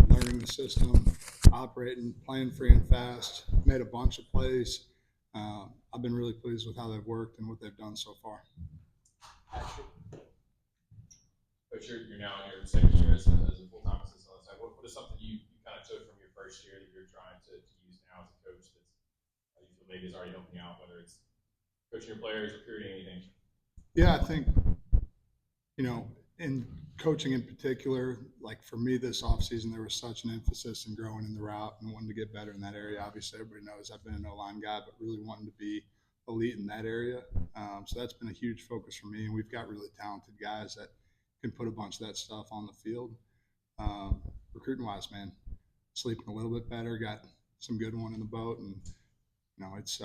learning the system, operating, playing free and fast, made a bunch of plays. I've been really pleased with how they've worked and what they've done so far. But you're now in your second year as a full-time assistant on the side. What is something you kind of took from your first year that you're trying to use now as a coach that's you feel maybe is already helping out, whether it's coaching your players, recruiting, anything? Yeah, I think, in coaching in particular, like for me this offseason, there was such an emphasis in growing in the route and wanting to get better in that area. Obviously, everybody knows I've been an O-line guy, but really wanting to be elite in that area. So that's been a huge focus for me. And we've got really talented guys that can put a bunch of that stuff on the field. Recruiting wise, man, sleeping a little bit better, got some good one in the boat. And, it's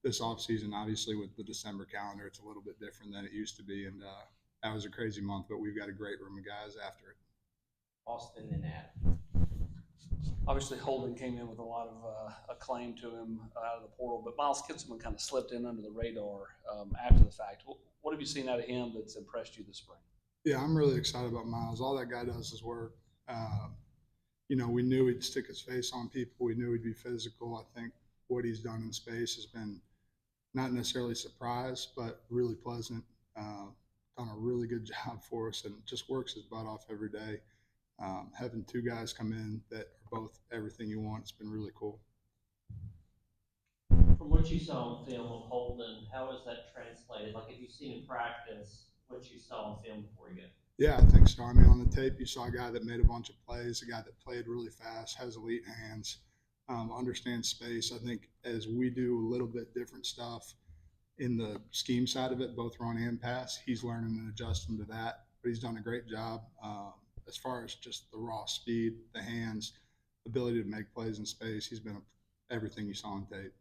this offseason, obviously, with the December calendar, it's a little bit different than it used to be. And that was a crazy month, but we've got a great room of guys after it. Austin and Adam. Obviously, Holden came in with a lot of acclaim to him out of the portal, but Miles Kitselman kind of slipped in under the radar after the fact. What have you seen out of him that's impressed you this spring? Yeah, I'm really excited about Miles. All that guy does is work. We knew he'd stick his face on people. We knew he'd be physical. I think what he's done in space has been not necessarily a surprise, but really pleasant. Done a really good job for us and just works his butt off every day. Having two guys come in that are both everything you want, it's been really cool. From what you saw on film of Holden, how has that translated? Like, have you seen him practice what you saw on film before you get? Yeah, I think so. I mean, on the tape, you saw a guy that made a bunch of plays, a guy that played really fast, has elite hands, understands space. I think as we do a little bit different stuff in the scheme side of it, both run and pass, he's learning and adjusting to that. But he's done a great job as far as just the raw speed, the hands, ability to make plays in space. He's been everything you saw on tape.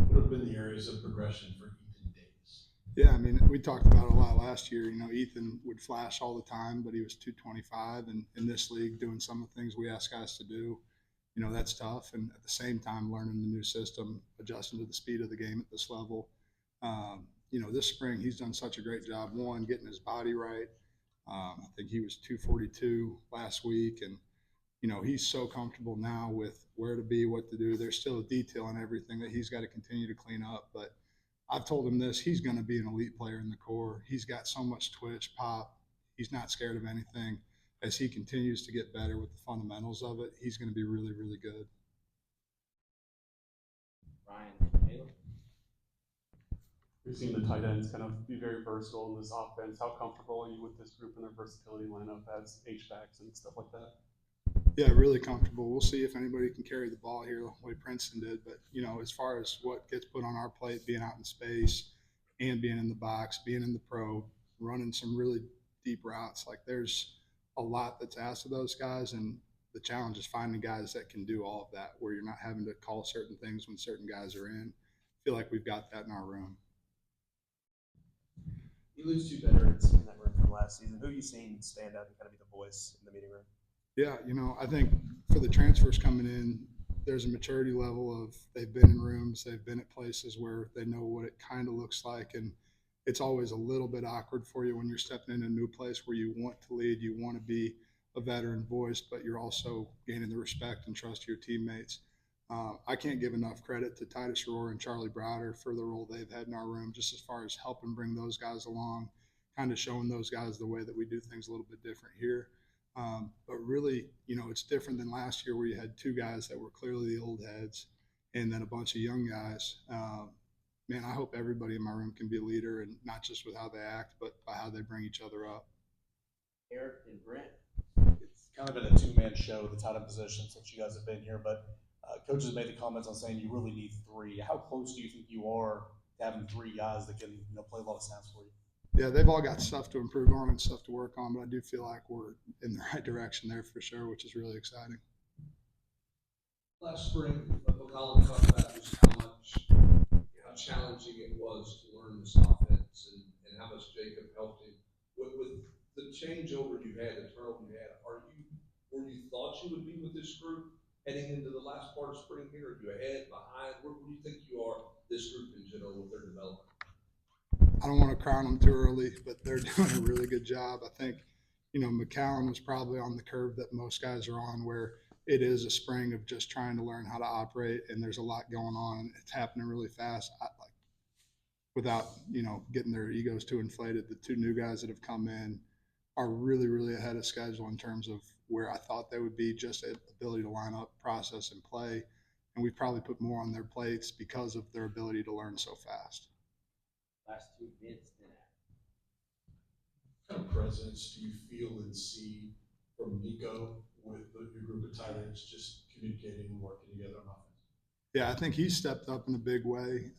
What have been the areas of progression for Ethan Davis? Yeah, I mean, we talked about it a lot last year. Ethan would flash all the time, but he was 225, and in this league, doing some of the things we ask guys to do, that's tough. And at the same time, learning the new system, adjusting to the speed of the game at this level. This spring, he's done such a great job, one, getting his body right. I think he was 242 last week, and he's so comfortable now with where to be, what to do. There's still a detail in everything that he's got to continue to clean up. But I've told him this, he's going to be an elite player in the core. He's got so much twitch, pop. He's not scared of anything. As he continues to get better with the fundamentals of it, he's going to be really, really good. Ryan, Taylor. We've seen the tight ends kind of be very versatile in this offense. How comfortable are you with this group and their versatility lineup as H-backs and stuff like that? Yeah, really comfortable. We'll see if anybody can carry the ball here the way Princeton did. But, as far as what gets put on our plate, being out in space and being in the box, being in the pro, running some really deep routes, like there's a lot that's asked of those guys. And the challenge is finding guys that can do all of that, where you're not having to call certain things when certain guys are in. I feel like we've got that in our room. You lose two veterans in that room from last season. Who have you seen stand out and kind of be the voice in the meeting room? Yeah, I think for the transfers coming in, there's a maturity level of they've been in rooms, they've been at places where they know what it kind of looks like. And it's always a little bit awkward for you when you're stepping in a new place where you want to lead, you want to be a veteran voice, but you're also gaining the respect and trust of your teammates. I can't give enough credit to Titus Rohr and Charlie Browder for the role they've had in our room, just as far as helping bring those guys along, kind of showing those guys the way that we do things a little bit different here. But really, it's different than last year where you had two guys that were clearly the old heads and then a bunch of young guys. Man, I hope everybody in my room can be a leader, and not just with how they act, but by how they bring each other up. Eric and Brent. It's kind of been a two-man show, the tight end position, since you guys have been here. But coaches have made the comments on saying you really need three. How close do you think you are to having three guys that can play a lot of snaps for you? Yeah, they've all got stuff to improve on and stuff to work on, but I do feel like we're in the right direction there for sure, which is really exciting. Last spring, McCollum talked about just how challenging it was to learn this offense and how much Jacob helped him. With the changeover you had, the turnover you had, where you thought you would be with this group heading into the last part of spring here? Are you ahead, behind? Where do you think you are, this group in general, with their development? I don't want to crown them too early, but they're doing a really good job. I think, McCallum was probably on the curve that most guys are on, where it is a spring of just trying to learn how to operate, and there's a lot going on. It's happening really fast. Without, getting their egos too inflated, the two new guys that have come in are really, really ahead of schedule in terms of where I thought they would be, just ability to line up, process, and play. And we've probably put more on their plates because of their ability to learn so fast. Last 2 minutes then. What kind of presence do you feel and see from Nico with your group of tight ends just communicating and working together on offense? Yeah, I think he's stepped up in a big way.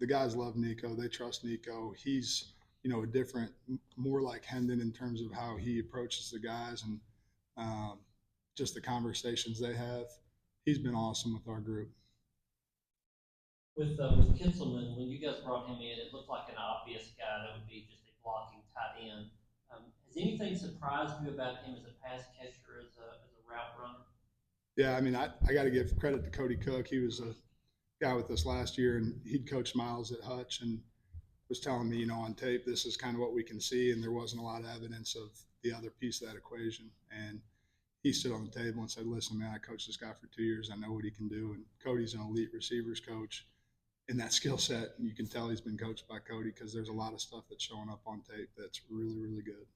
The guys love Nico. They trust Nico. He's, a different, more like Hendon in terms of how he approaches the guys and just the conversations they have. He's been awesome with our group. With Kitzelman, when you guys brought him in, it looked like an obvious guy that would be just a blocking tight end. Has anything surprised you about him as a pass catcher, as a route runner? Yeah, I mean, I got to give credit to Cody Cook. He was a guy with us last year, and he'd coached Miles at Hutch and was telling me, on tape, this is kind of what we can see, and there wasn't a lot of evidence of the other piece of that equation. And he stood on the table and said, listen, man, I coached this guy for 2 years. I know what he can do. And Cody's an elite receivers coach. In that skill set, you can tell he's been coached by Cody because there's a lot of stuff that's showing up on tape that's really, really good.